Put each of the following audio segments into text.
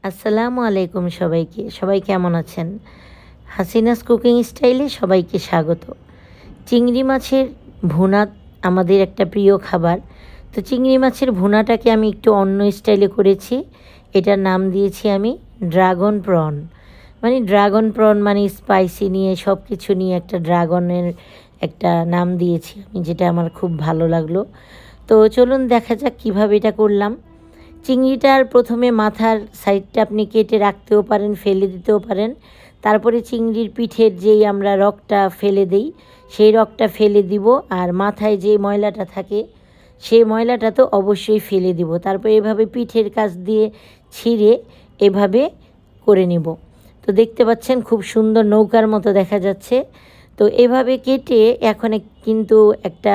আসসালামু আলাইকুম সবাইকে। সবাই কেমন আছেন? হাসিনাস কুকিং স্টাইলে সবাইকে স্বাগত। চিংড়ি মাছের ভুনা আমাদের একটা প্রিয় খাবার। তো চিংড়ি মাছের ভুনাটাকে আমি একটু অন্য স্টাইলে করেছি। এটার নাম দিয়েছি আমি ড্রাগন প্রন। ড্রাগন প্রন মানে স্পাইসি নিয়ে সব কিছু নিয়ে একটা ড্রাগনের একটা নাম দিয়েছি আমি, যেটা আমার খুব ভালো লাগলো। তো চলুন দেখা যাক কীভাবে এটা করলাম। চিংড়িটার প্রথমে মাথার সাইডটা আপনি কেটে রাখতেও পারেন, ফেলে দিতেও পারেন। তারপরে চিংড়ির পিঠের যেই আমরা রগটা ফেলে দিই, সেই রগটা ফেলে দিব। আর মাথায় যে ময়লাটা থাকে সেই ময়লাটা তো অবশ্যই ফেলে দিব। তারপরে এভাবে পিঠের কাছ দিয়ে ছিঁড়ে এভাবে করে নিব। তো দেখতে পাচ্ছেন খুব সুন্দর নৌকার মতো দেখা যাচ্ছে। তো এভাবে কেটে এখন কিন্তু একটা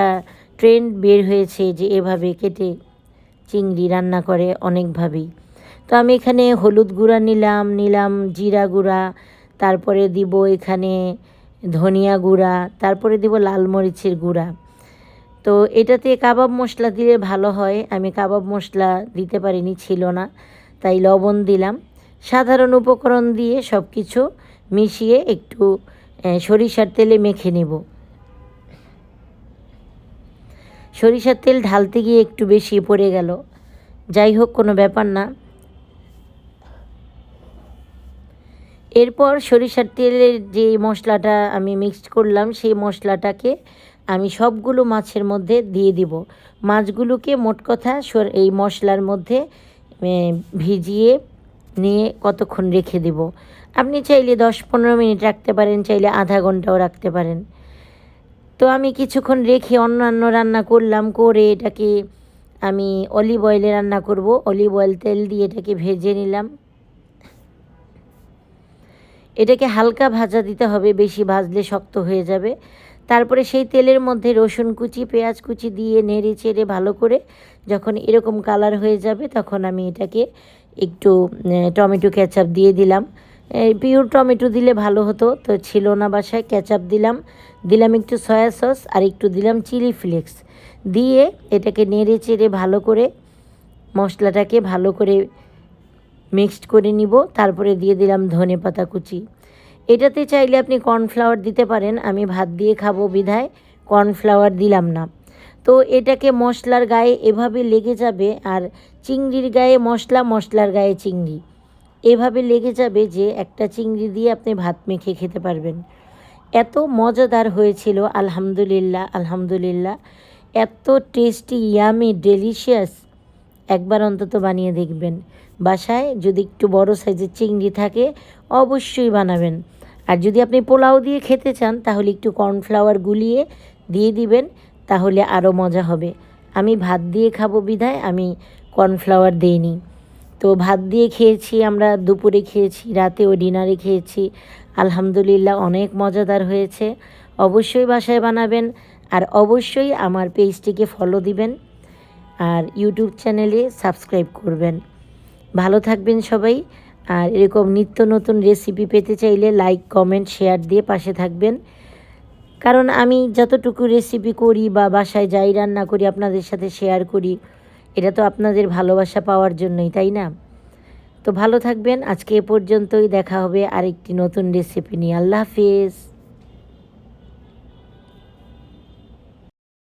ট্রেন্ড বের হয়েছে যে এভাবে কেটে চিংড়ি রান্না করে অনেকভাবেই। তো আমি এখানে হলুদ গুঁড়া নিলাম জিরা গুঁড়া, তারপরে দিব এখানে ধনিয়া গুঁড়া, তারপরে দিব লাল মরিচের গুঁড়া। তো এটাতে কাবাব মশলা দিলে ভালো হয়, আমি কাবাব মশলা দিতে পারিনি, ছিল না, তাই লবণ দিলাম। সাধারণ উপকরণ দিয়ে সব কিছু মিশিয়ে একটু সরিষার তেলে মেখে নেব। সরিষার তেল ঢালতে গিয়ে একটু বেশি পড়ে গেল, যাই হোক কোনো ব্যাপার না। এরপর সরিষার তেলের যে মশলাটা আমি মিক্সড করলাম সেই মশলাটাকে আমি সবগুলো মাছের মধ্যে দিয়ে দিব। মাছগুলোকে মোট কথা এই মশলার মধ্যে ভিজিয়ে নিয়ে কতক্ষণ রেখে দেব। আপনি চাইলে 10-15 মিনিট রাখতে পারেন, চাইলে আধা ঘন্টাও রাখতে পারেন। তো আমি কিছুক্ষণ রেখে অন্যান্য রান্না করলাম, করে এটাকে আমি অলিভ অয়েলে রান্না করব। অলিভ অয়েল তেল দিয়ে এটাকে ভেজে নিলাম। এটাকে হালকা ভাজা দিতে হবে, বেশি ভাজলে শক্ত হয়ে যাবে। তারপরে সেই তেলের মধ্যে রসুন কুচি, পেঁয়াজ কুচি দিয়ে নেড়ে চেড়ে ভালো করে যখন এরকম কালার হয়ে যাবে তখন আমি এটাকে একটু টমেটো কেচাপ দিয়ে দিলাম। পিওর টমেটো দিলে ভালো হতো, তো ছিল না বাসায়। কেচাপ দিলাম একটু সয়া সস আর একটু দিলাম চিলি ফ্লেক্স দিয়ে এটাকে নেড়ে চেড়ে ভালো করে মশলাটাকে ভালো করে মিক্সড করে নিব। তারপরে দিয়ে দিলাম ধনেপাতা কুচি। এটাতে চাইলে আপনি কর্নফ্লাওয়ার দিতে পারেন, আমি ভাত দিয়ে খাবো বিধায় কর্নফ্লাওয়ার দিলাম না। তো এটাকে মশলার গায়ে এভাবে লেগে যাবে, আর চিংড়ির গায়ে মশলা, মশলার গায়ে চিংড়ি, এভাবে লেগে যাবে যে একটা চিংড়ি দিয়ে আপনি ভাত মেখে খেতে পারবেন। এত মজাদার হয়েছিল, আলহামদুলিল্লাহ আলহামদুলিল্লাহ, এত টেস্টি, ইয়ামি, ডেলিশিয়াস। একবার অন্তত বানিয়ে দেখবেন। বাসায় যদি একটু বড় সাইজের চিংড়ি থাকে অবশ্যই বানাবেন। আর যদি আপনি পোলাও দিয়ে খেতে চান তাহলে একটু কর্নফ্লাওয়ার গুলিয়ে দিয়ে দিবেন, তাহলে আরও মজা হবে। আমি ভাত দিয়ে খাবো বিধায় আমি কর্নফ্লাওয়ার দিইনি। তো ভাত দিয়ে খেয়েছি, আমরা দুপুরে খেয়েছি, রাতেও ডিনারে খেয়েছি। আলহামদুলিল্লাহ অনেক মজাদার হয়েছে। অবশ্যই বাসায় বানাবেন, আর অবশ্যই আমার পেজটিকে ফলো দিবেন আর ইউটিউব চ্যানেলে সাবস্ক্রাইব করবেন। ভালো থাকবেন সবাই। আর এরকম নিত্য নতুন রেসিপি পেতে চাইলে লাইক, কমেন্ট, শেয়ার দিয়ে পাশে থাকবেন। কারণ আমি যতটুকু রেসিপি করি বা বাসায় যাই রান্না করি আপনাদের সাথে শেয়ার করি, এটা তো আপনাদের ভালোবাসা পাওয়ার জন্যই, তাই না? তো ভালো থাকবেন। আজকে এ পর্যন্তই, দেখা হবে আরেকটি নতুন রেসিপি নিয়ে। আল্লাহ হাফিজ।